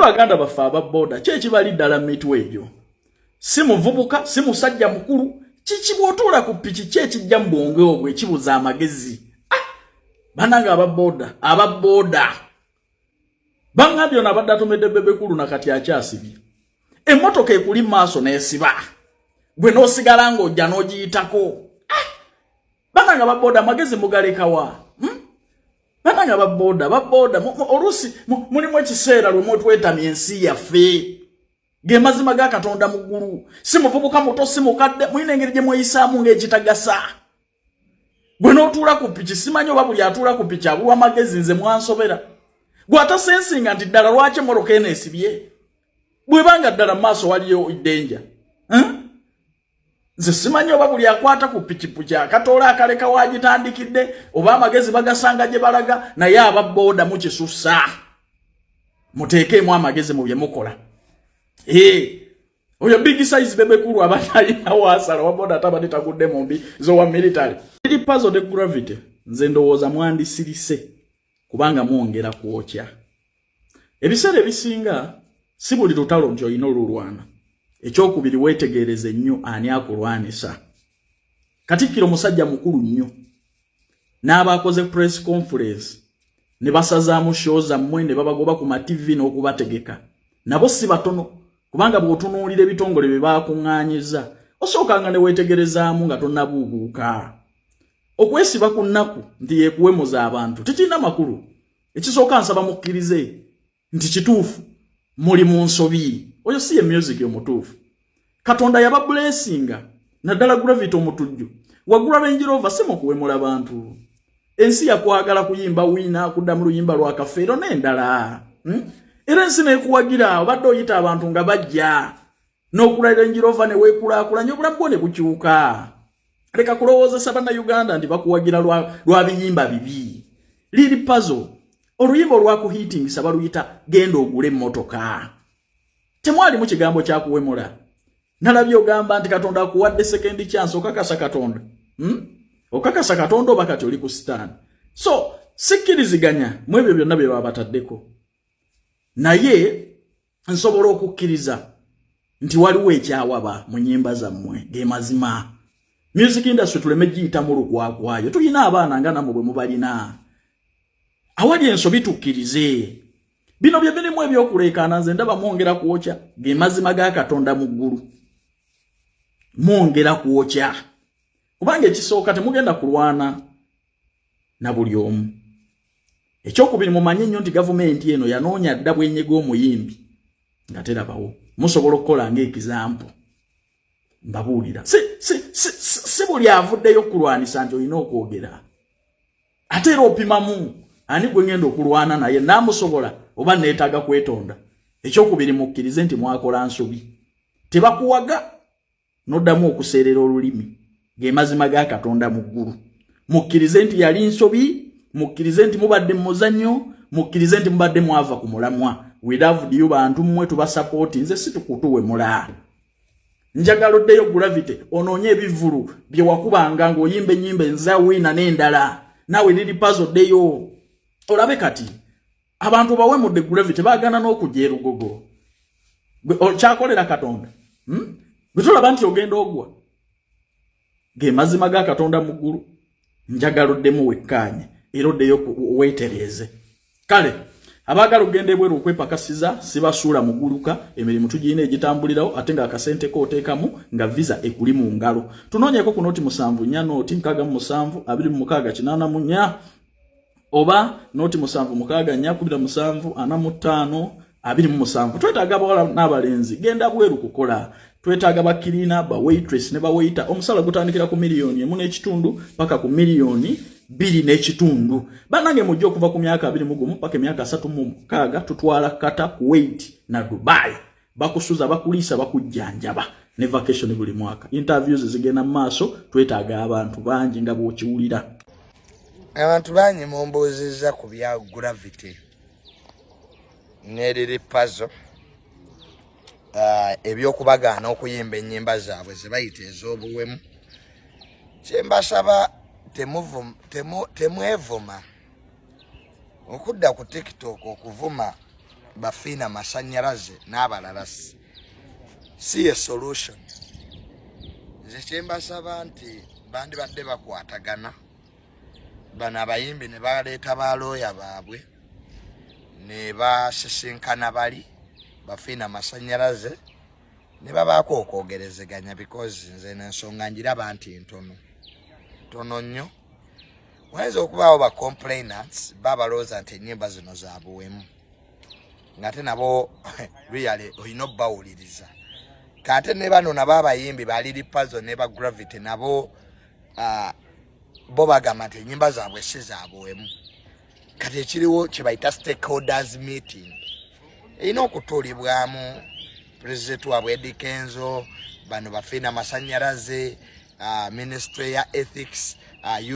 Abaganda bafa ababoda chechi bali dala mitwe ejo. Si muvubuka, si musajja mukulu, chichi bwotula ku pichi chechi jambonge ogwe kibuza amagezi. Bananga ababoda. Bangabyo nabadda tumedde bebe kulu na kati akyasibi. Emotoka ekuli maaso n'esiba. Gwe n'osigala ng'ojja n'ogiyitako. Bananga ababoda magezi mugalekawa. Bananga ababoda olusi mulimu ekiseera lwe mwetwetamya ensi yaffe. Ge mazima ga Katonda mu ggulu. Si muvubuka muto si mukadde mulina engeri gye mweyisaamu ng'ekitagasa. Gwe n'otuula ku piki simanyi oba buli atuula ku piki abulwa magezi nze mwansobera. Gwe atasensinga nti ddala lwaki moroka eno esibye. Bwe banga ddala maaso waliyo danger. Nze simanyi oba buli akwata ku piki akatoola akaleka wagitandikidde oba amagezi bagasanga gye balaga naye ababoda mukisusa. Muteekeemu amagezi mu bye mukola. Oyo big size bebe kulu abatalina wasala waboda atabadde tagudde mu mbi zowa military. Iri puzzle de gravity nze ndowooza mwandisirise kubanga mwongera kwokya. Ebiseera ebisinga si buli lutalo nti olina olulwana. Ekyokubiri weetegereze nnyo ani akulwanisa. Katikkiro musajja mukulu nnyo. N'abakoze press conference ne basazaamu show zammwe ne babagoba ku ma TV n'okubategeka. Nabo si batono kubanga bw'otunuulira ebitongole bye baakuŋŋaanyiza osookanga ne weetegerezaamu nga tonnabuubuuka. Okwesiba ku nnaku nti yeekuwemuza abantu tekirina makulu. Ekisooka nsaba mukkirize nti kituufu muli mu nsobi. Oyo si ye music omutuufu. Katonda yaba blessinga naddala gravity omutujju. Wagula Range Rover si mu kuwemula abantu. Ensi yakwagala kuyimba wina kudda mu luyimba lwa kafeero n'endala. Era ensi neekuwagira obadde oyita abantu nga bajja n'okula Range Rover ne weekulaakulanya obulamu bwo ne bukyuka. Leka kulowoozesa bannayuganda nti bakuwagira lwa biyimba bibi. Liri puzzle oluyimba olwakuhiitingisa baluyita genda ogule emmotoka. Temwali mu kigambo kya kuwemula. Nalabye ogamba nti Katonda akuwadde second chance okakasa Katonda. Okakasa Katonda oba kati oli ku stand. So sikkiriziganya mu ebyo byonna bye babataddeko. Naye nsobola okukkiriza nti waliwo ekyawaba mu nnyimba zammwe ge mazima. Music industry tuleme giyita mu lugwagwayo. Tulina abaana nga namwe bwe mubalina. Awali ensobi tukkirize. Bino bye birimu ebyokuleekaana nze ndaba mwongera kwokya ge mazima ga Katonda mu ggulu. Mwongera kwokya. Kubanga ekisooka temugenda kulwana na buli omu. Ekyokubiri mumanye nnyo nti gavumenti eno yanoonya dda bwenyega omuyimbi nga terabawo. Musobola okukola ng'ekizampo. Mbabuulira. Si buli avuddeyo kulwanisa nti olina okwogera. Ate era opimamu ani gwe ngenda okulwana naye naamusobola oba neetaaga kwetonda. Ekyokubiri mukkirize nti mwakola nsobi. Tebakuwaga n'oddamu okuseerera olulimi ge mazima ga Katonda mu ggulu. Mukkirize nti yali nsobi, mukkirize nti mubadde mu muzannyo, mukkirize nti mubadde mwava ku mulamwa. We loved you bantu mmwe tubasapoti nze si tukutuwemula. Njagala oddeyo gravity onoonye ebivulu bye wakubanga ng'oyimba ennyimba enza wina n'endala. Naawe liri puzzle oddeyo. Olabe kati abantu bawe mu the gravity baagana n'okujja erugogo. Kyakolera Katonda. Bwe tulaba nti ogenda ogwa. Ge mazima ga Katonda mu ggulu. Njagala oddemu wekkaanye era oddeyo weetereeze. Kale abaagala okugenda ebweru okwepakasiza sibasuula muguluka emirimu tugirina egitambulirawo ate nga akasente kooteekamu nga visa ekuli mu ngalo. Tunoonyeko ku nooti 7 nooti 67 26 oba nooti 7 6 twetaaga abawala n'abalenzi genda bweru kukola. Twetaaga bakirina ba waitress ne ba waiter. Omusala gutandikira ku $1.5 paka ku $2.2. Banange mujja okuva ku myaka 21 paka emyaka 36 tutwala kata Kuwait na Dubai. Bakusuza bakulisa bakujjanjaba ne vacation buli mwaka. Interviews zigenda maaso twetaaga abantu bangi nga bw'okiwulira. Abantu bangi mumbuzizza ku bya gravity. Nerere puzzle. Ebyokubagaana okuyimba ennyimba zaabwe ze bayita ez'obuwemu. Kyembasaba temwevuma okudda ku TikTok okuvuma bafina masanyalaze n'abalala si a solution. Nze kyembasaba nti bandibadde bakwatagana bano abayimbi ne baleeta balooya baabwe ne basisinkana bali bafina masanyalaze ne babaako okwogerezeganya because nze n'ensonga njiraba nti ntono nnyo. Wayinza okubaawo ba complainants babalooza nti ennyimba zino zaabuwemu ng'ate nabo really olina obbawuliriza. Kate ne bano nabo abayimbi ba Lil Puzzle ne ba Gravity nabo bo bagamba nti ennyimba zaabwe si zaabuwemu. Kati ekiriwo kye bayita stakeholders meeting erina okutuulibwamu president waabwe Eddie Kenzo, bano bafina masanyalaze, ministry ya ethics,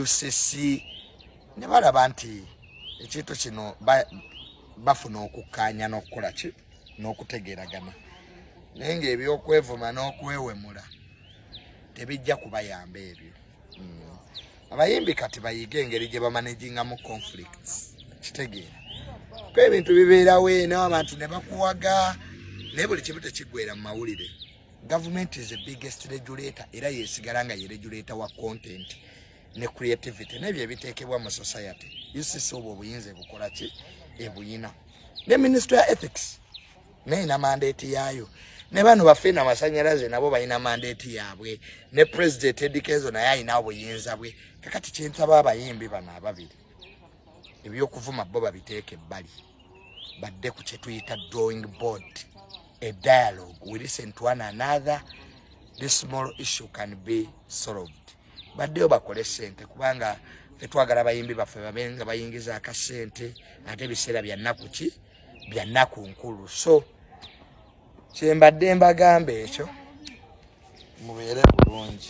UCC ne balaba nti ekintu kino bafuna okukkaanya n'okukola ki n'okutegeeragana. Naye ng'ebyokwevuma n'okwewemula tebijja kubayamba ebyo. Abayimbi kati bayiga engeri gye bamanagingamu conflicts. Kitegeera ko ebintu bibeerawo nawo abantu ne bakuwaga naye buli kimu tekigwera mu mawulire. Government is the biggest regulator era yesigala nga ye regulator wa content ne creativity n'ebyo ebiteekebwa mu society. UCC obwo obuyinza bukola ki ebuyina. Ne ministry ya ethics neina mandate yaayo. Ne bano bafina masanyalaze nabo balina mandate yaabwe. Ne president Eddie Kenzo naye alina obuyinza bwe. Kakati kyensaba abayimbi bano ababiri ebyokuvuma bo babiteeke ebbali badde ku kye tuyita drawing board, a dialogue. We listen to one another. This small issue can be solved. Baddeyo bakole ssente kubanga twagala abayimbi baffe babenga bayingiza akasente ate ebiseera bya nnaku ki bya nnaku nkulu. So kyembadde mbagamba ekyo mubeere bulungi.